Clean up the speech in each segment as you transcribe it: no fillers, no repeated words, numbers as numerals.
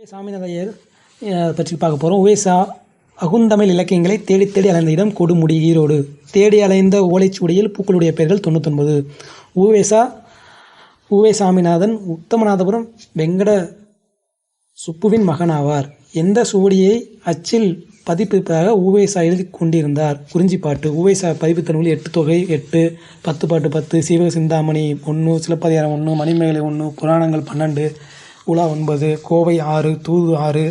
சாமிநாத ஐயர் பற்றி பார்க்க போகிறோம். உவேசா அகுந்தமிழ் இலக்கியங்களை தேடி தேடி அலைந்த இடம் கொடுமுடி, ஈரோடு. தேடி அலைந்த ஓலைச்சுவடியில் பூக்களுடைய பெயர்கள் 99. உவே சாமிநாதன் உத்தமநாதபுரம் வெங்கட சுப்புவின் மகனாவார். எந்த சுவடியை அச்சில் பதிப்பிப்பதாக உவேசா எழுதி கொண்டிருந்தார். குறிஞ்சிப்பாட்டு. உவேசா பதிப்பித்த நூல் 8 தொகை 8, 10 பாட்டு 10, சீவக சிந்தாமணி 1, சிலப்பதிகாரம் 1, மணிமேகலை 1, புராணங்கள் 12, உலா 9, கோவை 6, தூது 6,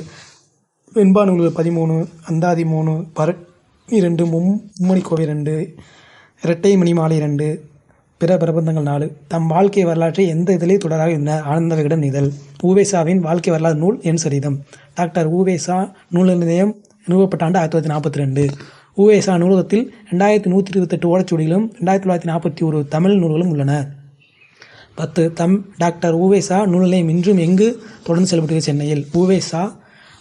வெண்பா நூல்கள் 13, அந்தாதி 3, பரட் 2, மும்மணி கோவை 2, இரட்டை மணிமாலை 2, பிற பிரபந்தங்கள் 4. தம் வாழ்க்கை வரலாற்றை எந்த இதழில் தொடராக இருந்தார். ஆனந்த விகடன் இதழ். உவேசாவின் வாழ்க்கை வரலாறு நூல் என் சரிதம். டாக்டர் உவேசா நூல் நிலையம் நிறுவப்பட்ட ஆண்டு 1942. உவேசா நூலகத்தில் 2128 ஓலைச்சுவடிகளும் 2941 தமிழ் நூல்களும் உள்ளன. 10. டாக்டர் உவேசா நூல் நிலையம் இன்றும் எங்கு தொடர்ந்து செயல்படுகிறது? சென்னையில். உவேசா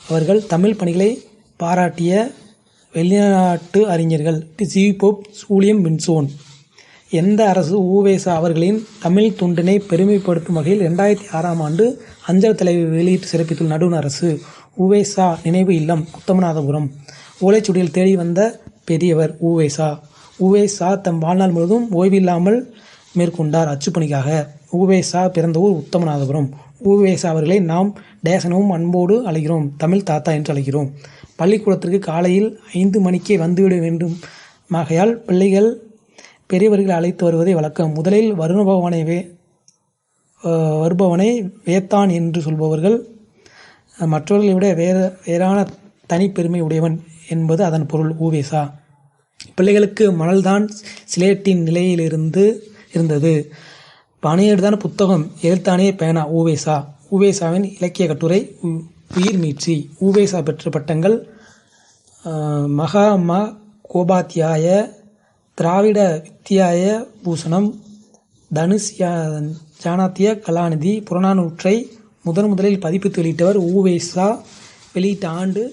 அவர்கள் தமிழ் பணிகளை பாராட்டிய வெளிநாட்டு அறிஞர்கள். ஜி. Pope, Julien Vinson. எந்த அரசு உவேசா அவர்களின் தமிழ் தொண்டினை பெருமைப்படுத்தும் வகையில் 2006ஆம் ஆண்டு அஞ்சல் தலை வெளியிட்டு சிறப்பித்துள்ள நடுவண் அரசு. உவேசா நினைவு இல்லம், உத்தமநாதபுரம். ஓலைச்சுவடியில் தேடி வந்த பெரியவர் உவேசா. உவேசா தம் வாழ்நாள் முழுவதும் ஓய்வில்லாமல் மேற்கொண்டார் அச்சுப்பணிக்காக. உவேசா பிறந்த ஊர் உத்தமநாதபுரம். உவேசா அவர்களை நாம் டேசனவும் அன்போடு அழைக்கிறோம். தமிழ் தாத்தா என்று அழைக்கிறோம். பள்ளிக்கூடத்திற்கு காலையில் 5 மணிக்கே வந்துவிட வேண்டும். ஆகையால் பிள்ளைகள் பெரியவர்களை அழைத்து வருவதை வழக்கம். முதலில் வருபவனை வேத்தான் என்று சொல்பவர்கள் மற்றவர்களை விட வேறான தனிப்பெருமை உடையவன் என்பது அதன் பொருள். உவேசா பிள்ளைகளுக்கு மணல்தான் சிலேட்டின் நிலையில் இருந்தது. பனையேடுதான் புத்தகம், எழுத்தானே பேனா. உவேசாவின் இலக்கிய கட்டுரை உயிர் மீட்சி. உவேசா பெற்ற பட்டங்கள் கோபாத்தியாய, திராவிட வித்யாய பூஷணம், ஜானாத்திய கலாநிதி. புறநானூற்றை முதலில் பதிப்பித்து வெளியிட்டவர் உவேசா. வெளியிட்ட ஆண்டு